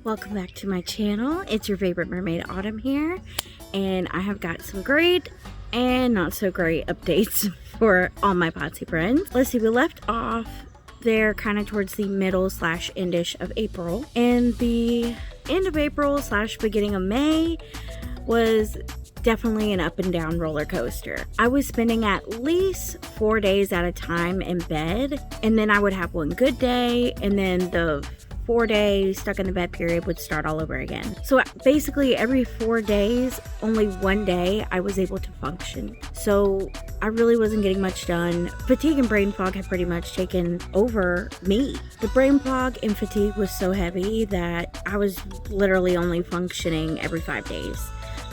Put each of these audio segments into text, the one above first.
Welcome back to my channel. It's your favorite mermaid, Autumn here, and I have got some great and not so great updates for all my Potsie friends. Let's see, we left off there kind of towards the middle / endish of April, and the end of April / beginning of May was definitely an up and down roller coaster. I was spending at least 4 days at a time in bed, and then I would have one good day, and then the 4 days stuck in the bed period would start all over again. So basically every 4 days, only one day I was able to function. So I really wasn't getting much done. Fatigue and brain fog had pretty much taken over me. The brain fog and fatigue was so heavy that I was literally only functioning every 5 days.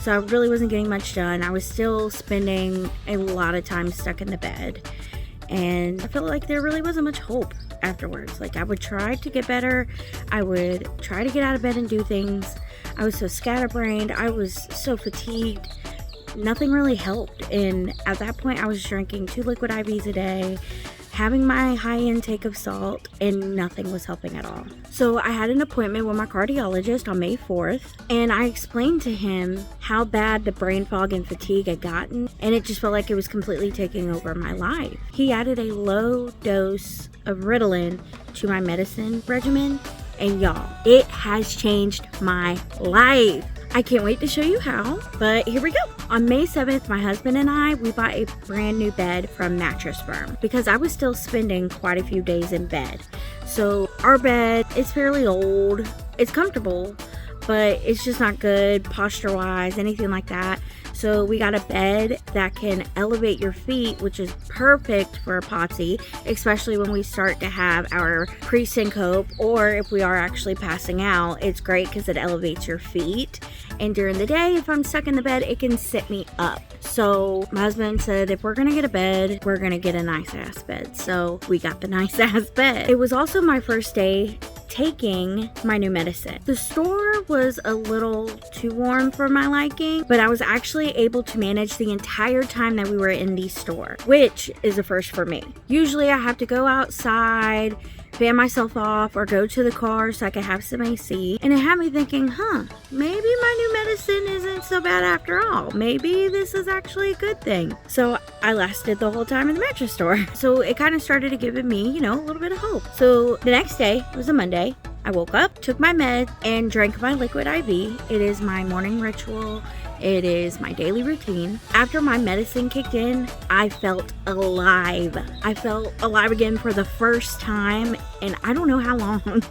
So I really wasn't getting much done. I was still spending a lot of time stuck in the bed. And I felt like there really wasn't much hope afterwards. Like, I would try to get better. I would try to get out of bed and do things. I was so scatterbrained. I was so fatigued. Nothing really helped. And at that point, I was drinking 2 liquid IVs a day, having my high intake of salt, and nothing was helping at all. So I had an appointment with my cardiologist on May 4th, and I explained to him how bad the brain fog and fatigue had gotten, and it just felt like it was completely taking over my life. He added a low dose of Ritalin to my medicine regimen, and y'all, it has changed my life. I can't wait to show you how, but here we go. On May 7th, my husband and I, we bought a brand new bed from Mattress Firm because I was still spending quite a few days in bed. So our bed is fairly old. It's comfortable, but it's just not good posture-wise, anything like that. So we got a bed that can elevate your feet, which is perfect for a Potsie, especially when we start to have our presyncope, or if we are actually passing out. It's great because it elevates your feet. And during the day, if I'm stuck in the bed, it can sit me up. So my husband said, if we're gonna get a bed, we're gonna get a nice ass bed. So we got the nice ass bed. It was also my first day taking my new medicine. The store was a little too warm for my liking, but I was actually able to manage the entire time that we were in the store, which is a first for me. Usually I have to go outside, fan myself off, or go to the car so I can have some AC. And it had me thinking, maybe my new medicine isn't so bad after all. Maybe this is actually a good thing. So I lasted the whole time in the mattress store. So it kind of started to give me, a little bit of hope. So the next day, it was a Monday, I woke up, took my med, and drank my liquid IV. It is my morning ritual. It is my daily routine. After my medicine kicked in, I felt alive. I felt alive again for the first time, and I don't know how long,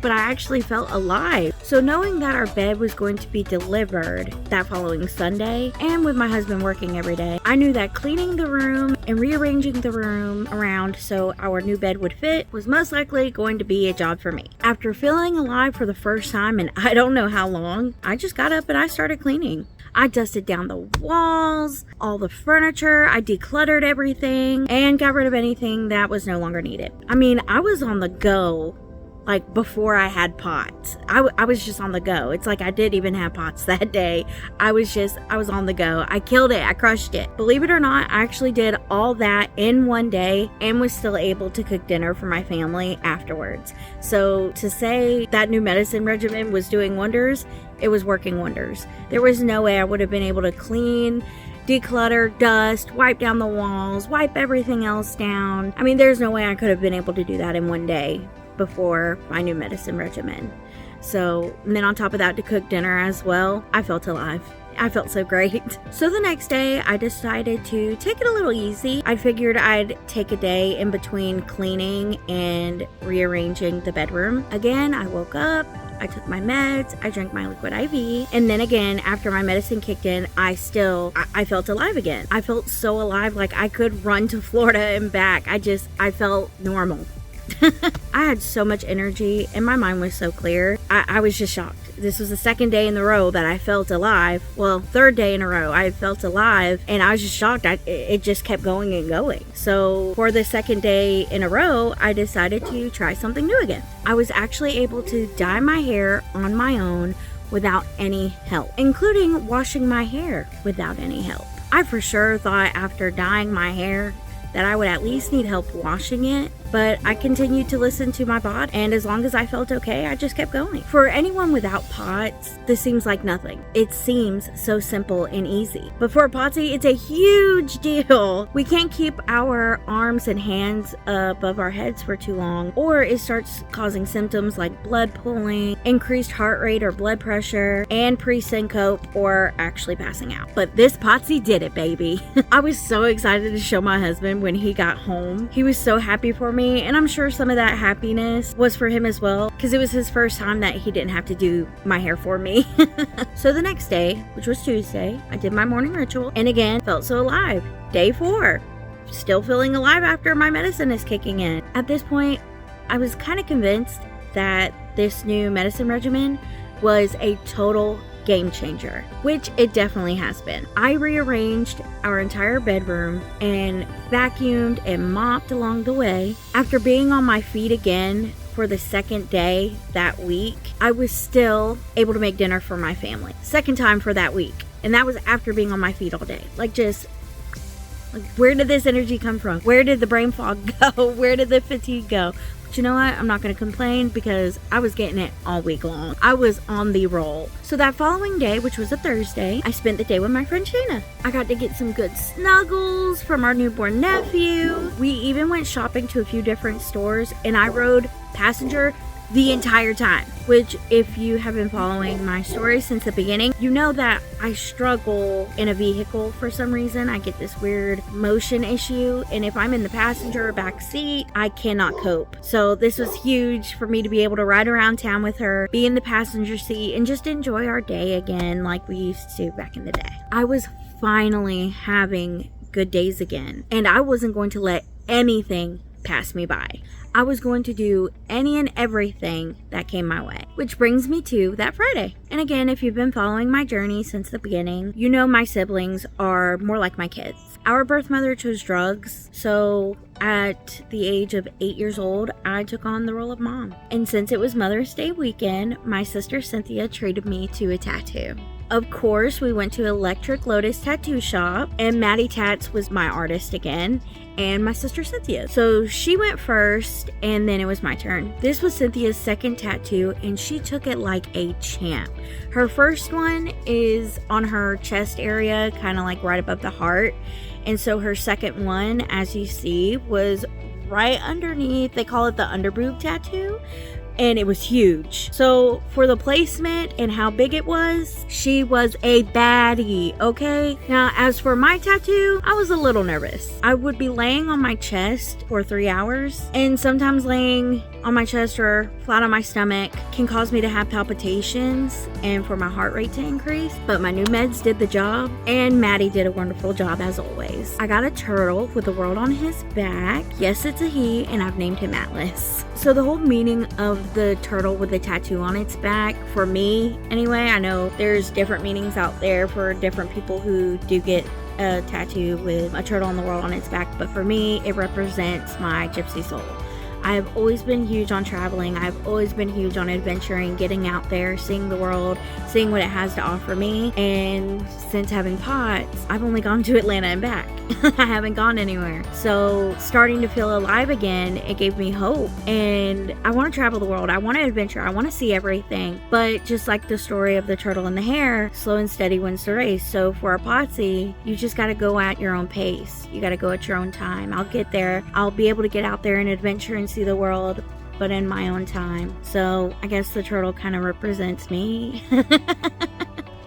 but I actually felt alive. So knowing that our bed was going to be delivered that following Sunday, and with my husband working every day, I knew that cleaning the room and rearranging the room around so our new bed would fit was most likely going to be a job for me. After feeling alive for the first time, and I don't know how long, I just got up and I started cleaning. I dusted down the walls, all the furniture, I decluttered everything, and got rid of anything that was no longer needed. I mean, I was on the go, like before I had pots. I was just on the go. It's like I didn't even have pots that day. I was on the go. I killed it. I crushed it. Believe it or not, I actually did all that in one day and was still able to cook dinner for my family afterwards. So to say that new medicine regimen was doing wonders, it was working wonders. There was no way I would have been able to clean, declutter, dust, wipe down the walls, wipe everything else down. I mean, there's no way I could have been able to do that in one day before my new medicine regimen. So, and then on top of that, to cook dinner as well, I felt alive. I felt so great. So the next day, I decided to take it a little easy. I figured I'd take a day in between cleaning and rearranging the bedroom. Again, I woke up, I took my meds, I drank my liquid IV, and then again, after my medicine kicked in, I felt alive again. I felt so alive, like I could run to Florida and back. I felt normal. I had so much energy and my mind was so clear. I was just shocked. This was the second day in a row that I felt alive. Well, third day in a row I felt alive, and I was just shocked. It just kept going and going. So for the second day in a row, I decided to try something new again. I was actually able to dye my hair on my own without any help, including washing my hair without any help. I for sure thought after dyeing my hair that I would at least need help washing it, but I continued to listen to my body, and as long as I felt okay, I just kept going. For anyone without POTS, this seems like nothing. It seems so simple and easy, but for a Potsie, it's a huge deal. We can't keep our arms and hands above our heads for too long, or it starts causing symptoms like blood pooling, increased heart rate or blood pressure, and presyncope, or actually passing out. But this Potsie did it, baby. I was so excited to show my husband when he got home. He was so happy for me, and I'm sure some of that happiness was for him as well, because it was his first time that he didn't have to do my hair for me. So the next day, which was Tuesday, I did my morning ritual, and again, felt so alive. Day 4, still feeling alive after my medicine is kicking in. At this point, I was kind of convinced that this new medicine regimen was a total game changer, which it definitely has been. I rearranged our entire bedroom and vacuumed and mopped along the way. After being on my feet again for the second day that week, I was still able to make dinner for my family. Second time for that week. And that was after being on my feet all day. Like, where did this energy come from? Where did the brain fog go? Where did the fatigue go? But you know what? I'm not going to complain because I was getting it all week long. I was on the roll. So that following day, which was a Thursday, I spent the day with my friend Shayna. I got to get some good snuggles from our newborn nephew. We even went shopping to a few different stores, and I rode passenger the entire time, which if you have been following my story since the beginning, you know that I struggle in a vehicle for some reason. I get this weird motion issue, and if I'm in the passenger or back seat, I cannot cope. So this was huge for me to be able to ride around town with her, be in the passenger seat, and just enjoy our day again like we used to back in the day. I was finally having good days again, and I wasn't going to let anything pass me by. I was going to do any and everything that came my way. Which brings me to that Friday. And again, if you've been following my journey since the beginning, you know my siblings are more like my kids. Our birth mother chose drugs, so at the age of 8 years old, I took on the role of mom. And since it was Mother's Day weekend, my sister Cynthia treated me to a tattoo. Of course, we went to Electric Lotus Tattoo Shop, and Maddie Tats was my artist again, and my sister Cynthia. So she went first, and then it was my turn. This was Cynthia's second tattoo, and she took it like a champ. Her first one is on her chest area, kind of like right above the heart. And so her second one, as you see, was right underneath. They call it the underboob tattoo. And it was huge. So for the placement and how big it was, she was a baddie, okay? Now, as for my tattoo, I was a little nervous. I would be laying on my chest for 3 hours, and sometimes laying on my chest or flat on my stomach can cause me to have palpitations and for my heart rate to increase. But my new meds did the job, and Maddie did a wonderful job as always. I got a turtle with the world on his back. Yes, it's a he, and I've named him Atlas. So the whole meaning of the turtle with the tattoo on its back, for me anyway, I know there's different meanings out there for different people who do get a tattoo with a turtle in the world on its back, but for me, it represents my gypsy soul. I've always been huge on traveling. I've always been huge on adventuring, getting out there, seeing the world, seeing what it has to offer me. And since having POTS, I've only gone to Atlanta and back. I haven't gone anywhere. So starting to feel alive again, it gave me hope. And I want to travel the world. I want to adventure. I want to see everything. But just like the story of the turtle and the hare, slow and steady wins the race. So for a Potsie, you just got to go at your own pace. You got to go at your own time. I'll get there. I'll be able to get out there and adventure and see the world, but in my own time. So I guess the turtle kind of represents me.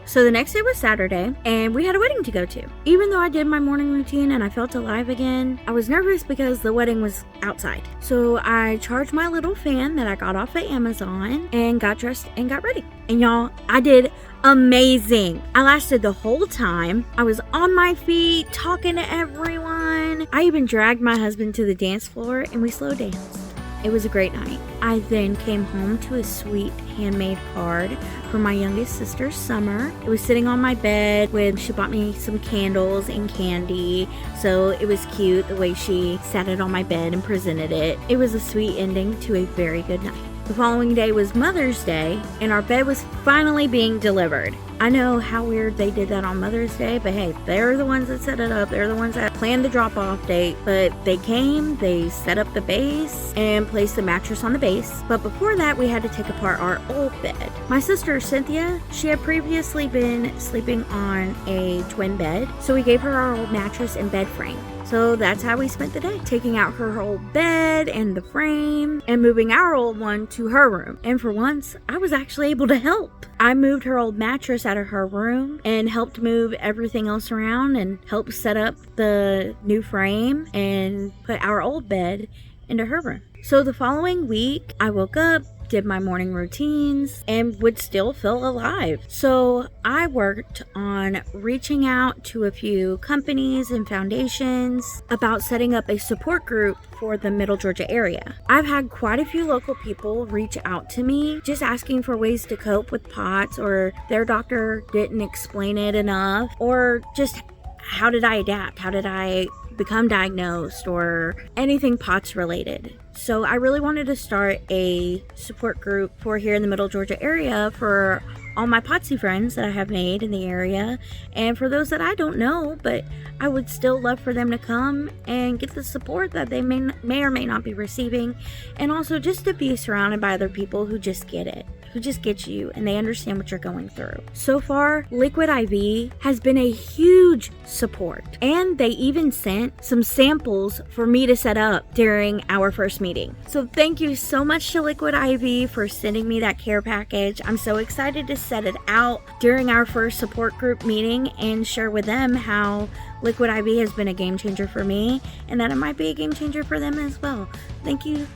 So the next day was Saturday, and we had a wedding to go to. Even though I did my morning routine and I felt alive again, I was nervous because the wedding was outside. So I charged my little fan that I got off of Amazon and got dressed and got ready. And y'all, I did amazing. I lasted the whole time. I was on my feet, talking to everyone. I even dragged my husband to the dance floor and we slow danced. It was a great night. I then came home to a sweet handmade card from my youngest sister, Summer. It was sitting on my bed she bought me some candles and candy. So it was cute the way she sat it on my bed and presented it. It was a sweet ending to a very good night. The following day was Mother's Day, and our bed was finally being delivered. I know how weird they did that on Mother's Day, but hey, they're the ones that set it up. They're the ones that planned the drop-off date. But they came, they set up the base and placed the mattress on the base. But before that, we had to take apart our old bed. My sister Cynthia, she had previously been sleeping on a twin bed, so we gave her our old mattress and bed frame. So that's how we spent the day, taking out her old bed and the frame and moving our old one to her room. And for once, I was actually able to help. I moved her old mattress out of her room and helped move everything else around and helped set up the new frame and put our old bed into her room. So the following week, I woke up, did my morning routines, and would still feel alive. So I worked on reaching out to a few companies and foundations about setting up a support group for the Middle Georgia area. I've had quite a few local people reach out to me just asking for ways to cope with POTS, or their doctor didn't explain it enough, or just how did I adapt? How did I become diagnosed, or anything POTS related. So I really wanted to start a support group for here in the Middle Georgia area for all my Potsie friends that I have made in the area, and for those that I don't know, but I would still love for them to come and get the support that they may or may not be receiving, and also just to be surrounded by other people who just get it, who just get you and they understand what you're going through. So far, Liquid IV has been a huge support, and they even sent some samples for me to set up during our first meeting. So thank you so much to Liquid IV for sending me that care package. I'm so excited to set it out during our first support group meeting and share with them how Liquid IV has been a game changer for me, and that it might be a game changer for them as well. Thank you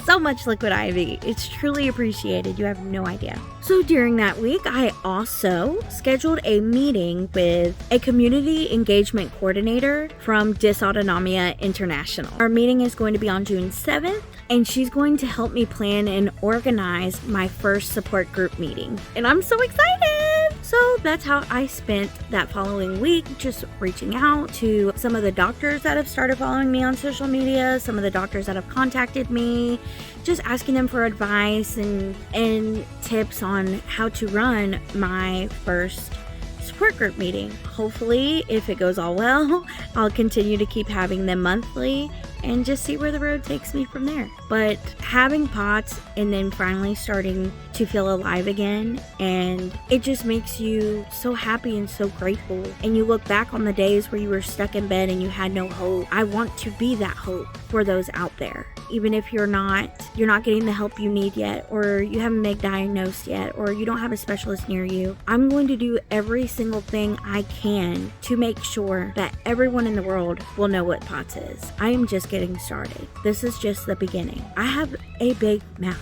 so much, Liquid IV. It's truly appreciated. You have no idea. So during that week, I also scheduled a meeting with a community engagement coordinator from Dysautonomia International. Our meeting is going to be on June 7th, and she's going to help me plan and organize my first support group meeting. And I'm so excited! So that's how I spent that following week, just reaching out to some of the doctors that have started following me on social media, some of the doctors that have contacted me, just asking them for advice and tips on how to run my first support group meeting. Hopefully, if it goes all well, I'll continue to keep having them monthly and just see where the road takes me from there. But having POTS and then finally starting to feel alive again, and it just makes you so happy and so grateful. And you look back on the days where you were stuck in bed and you had no hope. I want to be that hope for those out there. Even if you're not getting the help you need yet, or you haven't been diagnosed yet, or you don't have a specialist near you, I'm going to do every single thing I can to make sure that everyone in the world will know what POTS is. I am just getting started. This is just the beginning. I have a big mouth,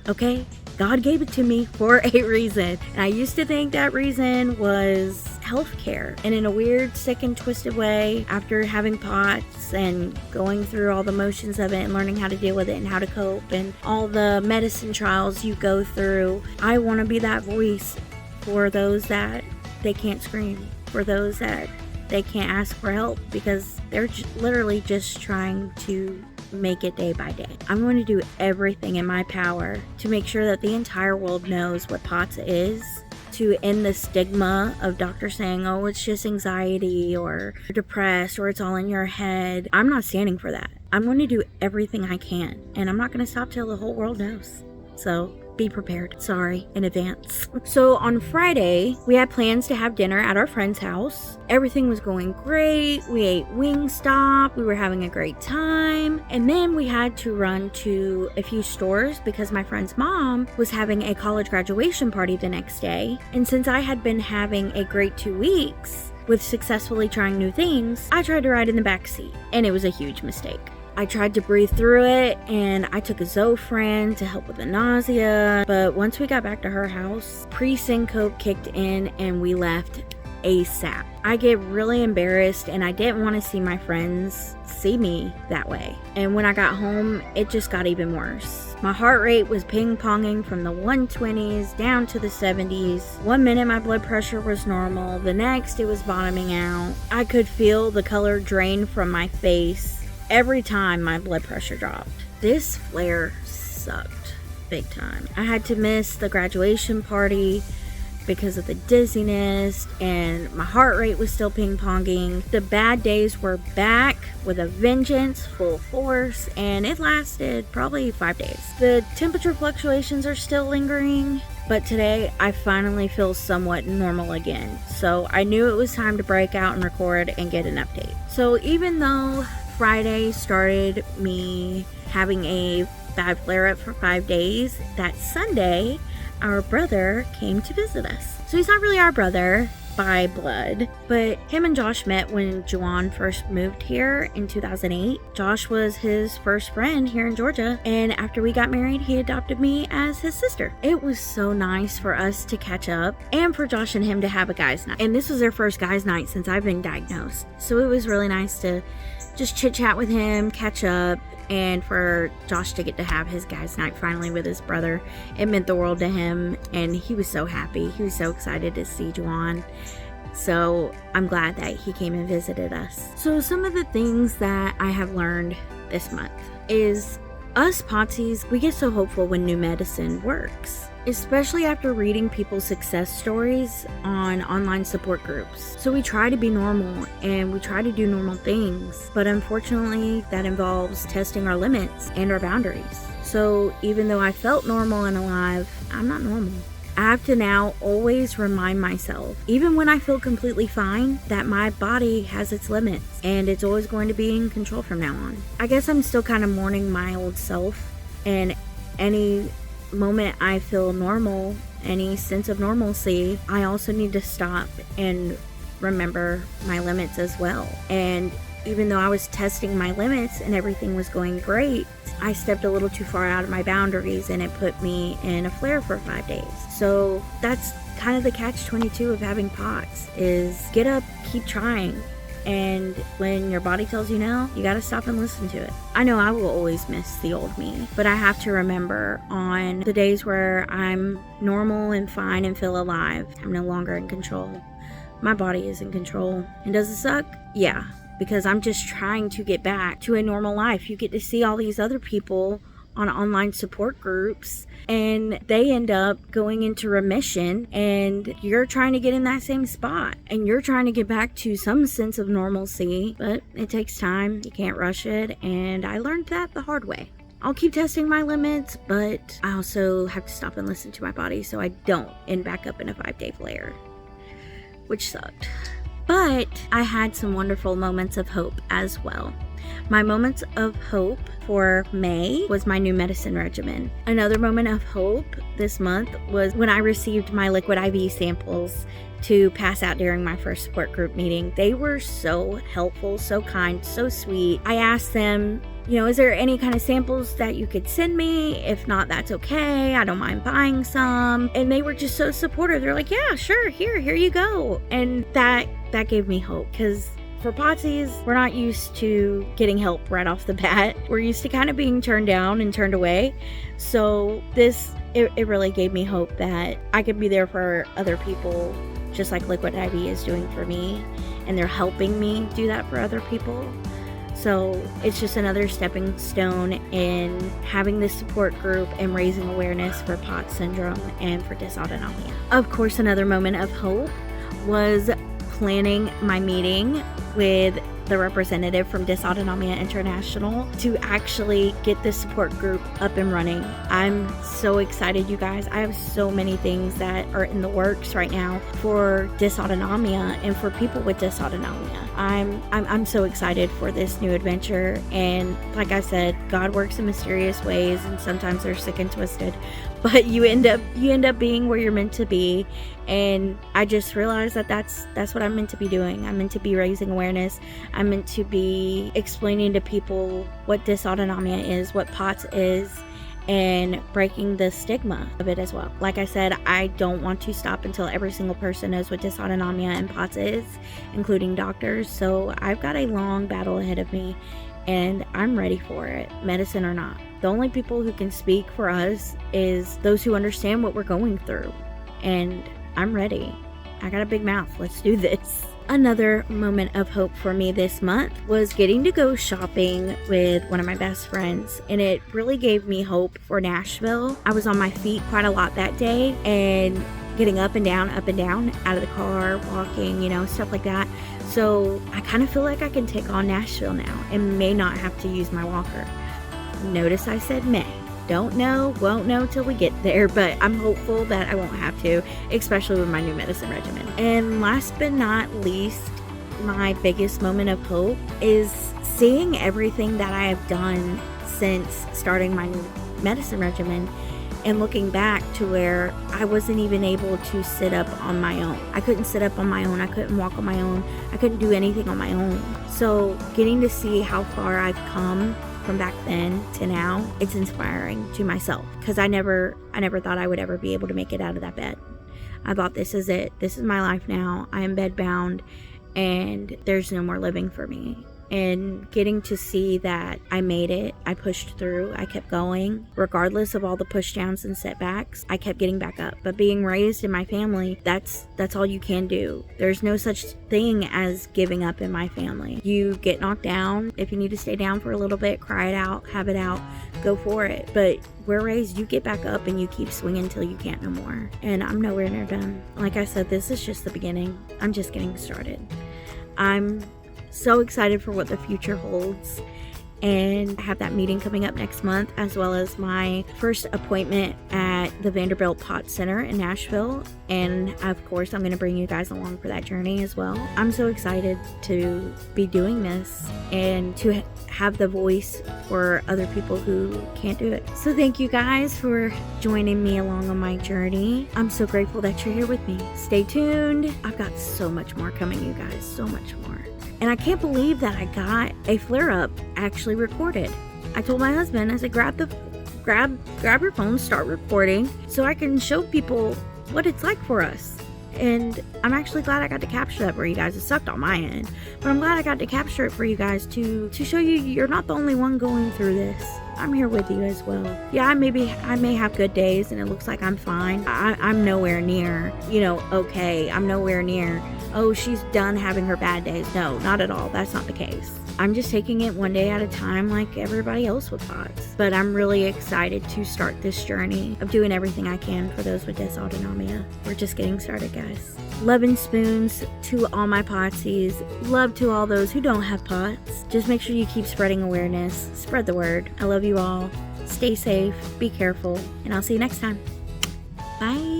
okay? God gave it to me for a reason. And I used to think that reason was healthcare. And in a weird, sick and twisted way, after having POTS and going through all the motions of it and learning how to deal with it and how to cope and all the medicine trials you go through, I want to be that voice for those that they can't scream, for those that they can't ask for help because they're literally just trying to make it day by day. I'm going to do everything in my power to make sure that the entire world knows what POTS is, to end the stigma of doctors saying, oh, it's just anxiety or you're depressed or it's all in your head. I'm not standing for that. I'm going to do everything I can, and I'm not going to stop till the whole world knows. So be prepared. Sorry in advance. So on Friday, we had plans to have dinner at our friend's house. Everything was going great. We ate Wingstop. We were having a great time. And then we had to run to a few stores because my friend's mom was having a college graduation party the next day. And since I had been having a great 2 weeks with successfully trying new things, I tried to ride in the back seat, and it was a huge mistake. I tried to breathe through it, and I took a Zofran to help with the nausea. But once we got back to her house, presyncope kicked in and we left ASAP. I get really embarrassed, and I didn't want to see my friends see me that way. And when I got home, it just got even worse. My heart rate was ping-ponging from the 120s down to the 70s. 1 minute my blood pressure was normal, the next it was bottoming out. I could feel the color drain from my face every time my blood pressure dropped. This flare sucked big time. I had to miss the graduation party because of the dizziness, and my heart rate was still ping-ponging. The bad days were back with a vengeance, full force, and it lasted probably 5 days. The temperature fluctuations are still lingering, but today I finally feel somewhat normal again. So I knew it was time to break out and record and get an update. So even though Friday started me having a bad flare-up for 5 days, that Sunday our brother came to visit us. So he's not really our brother by blood, but him and Josh met when Juwan first moved here in 2008. Josh was his first friend here in Georgia, and after we got married, he adopted me as his sister. It was so nice for us to catch up and for Josh and him to have a guys' night. And this was their first guys' night since I've been diagnosed. So it was really nice to just chit chat with him, catch up, and for Josh to get to have his guys' night finally with his brother. It meant the world to him, and he was so happy. He was so excited to see Juwan. So I'm glad that he came and visited us. So some of the things that I have learned this month is us Potsies, we get so hopeful when new medicine works, especially after reading people's success stories on online support groups. So we try to be normal and we try to do normal things, but unfortunately that involves testing our limits and our boundaries. So even though I felt normal and alive, I'm not normal. I have to now always remind myself, even when I feel completely fine, that my body has its limits and it's always going to be in control from now on. I guess I'm still kind of mourning my old self, and any moment I feel normal, any sense of normalcy, I also need to stop and remember my limits as well. And even though I was testing my limits and everything was going great, I stepped a little too far out of my boundaries and it put me in a flare for 5 days. So that's kind of the catch-22 of having POTS, is get up, keep trying. And when your body tells you no, you gotta stop and listen to it. I know I will always miss the old me, but I have to remember on the days where I'm normal and fine and feel alive, I'm no longer in control. My body is in control. And does it suck? Yeah, because I'm just trying to get back to a normal life. You get to see all these other people on online support groups, and they end up going into remission, and you're trying to get in that same spot, and you're trying to get back to some sense of normalcy, but it takes time. You can't rush it, and I learned that the hard way. I'll keep testing my limits, but I also have to stop and listen to my body so I don't end back up in a 5-day flare, which sucked. But I had some wonderful moments of hope as well. My moments of hope for May was my new medicine regimen. Another moment of hope this month was when I received my liquid IV samples to pass out during my first support group meeting. They were so helpful, so kind, so sweet. I asked them, is there any kind of samples that you could send me? If not, that's okay. I don't mind buying some. And they were just so supportive. They're like, yeah, sure, here you go. And that gave me hope, because for Potsies, we're not used to getting help right off the bat. We're used to kind of being turned down and turned away. So it really gave me hope that I could be there for other people, just like Liquid IV is doing for me, and they're helping me do that for other people. So it's just another stepping stone in having this support group and raising awareness for POTS syndrome and for dysautonomia. Of course, another moment of hope was planning my meeting with the representative from Dysautonomia International to actually get this support group up and running. I'm so excited, you guys. I have so many things that are in the works right now for dysautonomia and for people with dysautonomia. I'm so excited for this new adventure, and like I said, God works in mysterious ways, and sometimes they're sick and twisted, but you end up being where you're meant to be. And I just realized that that's what I'm meant to be doing. I'm meant to be raising awareness. I'm meant to be explaining to people what dysautonomia is, what POTS is, and breaking the stigma of it as well. Like I said, I don't want to stop until every single person knows what dysautonomia and POTS is, including doctors. So I've got a long battle ahead of me, and I'm ready for it, medicine or not. The only people who can speak for us is those who understand what we're going through. And I'm ready. I got a big mouth. Let's do this. Another moment of hope for me this month was getting to go shopping with one of my best friends, and it really gave me hope for Nashville. I was on my feet quite a lot that day, and getting up and down out of the car, walking, you know, stuff like that. So I kind of feel like I can take on Nashville now and may not have to use my walker. Notice I said may. Don't know, won't know till we get there, but I'm hopeful that I won't have to, especially with my new medicine regimen. And last but not least, my biggest moment of hope is seeing everything that I have done since starting my new medicine regimen and looking back to where I wasn't even able to sit up on my own. I couldn't sit up on my own. I couldn't walk on my own. I couldn't do anything on my own. So getting to see how far I've come from back then to now, it's inspiring to myself, because I never thought I would ever be able to make it out of that bed. I thought, this is it. This is my life now. I am bed bound and there's no more living for me. And getting to see that I made it, I pushed through, I kept going, regardless of all the push downs and setbacks, I kept getting back up. But being raised in my family, that's all you can do. There's no such thing as giving up in my family. You get knocked down. If you need to stay down for a little bit, cry it out, have it out, go for it. But we're raised, you get back up and you keep swinging until you can't no more. And I'm nowhere near done. Like I said, this is just the beginning. I'm just getting started. I'm so excited for what the future holds, and I have that meeting coming up next month, as well as my first appointment at the Vanderbilt Pot Center in Nashville. And of course, I'm going to bring you guys along for that journey as well. I'm so excited to be doing this and to have the voice for other people who can't do it. So thank you guys for joining me along on my journey. I'm so grateful that you're here with me. Stay tuned. I've got so much more coming, you guys, so much more. And I can't believe that I got a flare-up actually recorded. I told my husband, I said, grab your phone, start recording so I can show people what it's like for us. And I'm actually glad I got to capture that for you guys. It sucked on my end, but I'm glad I got to capture it for you guys to show you you're not the only one going through this. I'm here with you as well. Yeah, I may have good days and it looks like I'm fine. I'm nowhere near, okay. I'm nowhere near, oh, she's done having her bad days. No, not at all. That's not the case. I'm just taking it one day at a time like everybody else with POTS. But I'm really excited to start this journey of doing everything I can for those with dysautonomia. We're just getting started, guys. Love and spoons to all my Potsies. Love to all those who don't have POTS. Just make sure you keep spreading awareness. Spread the word. I love you all. Stay safe. Be careful. And I'll see you next time. Bye.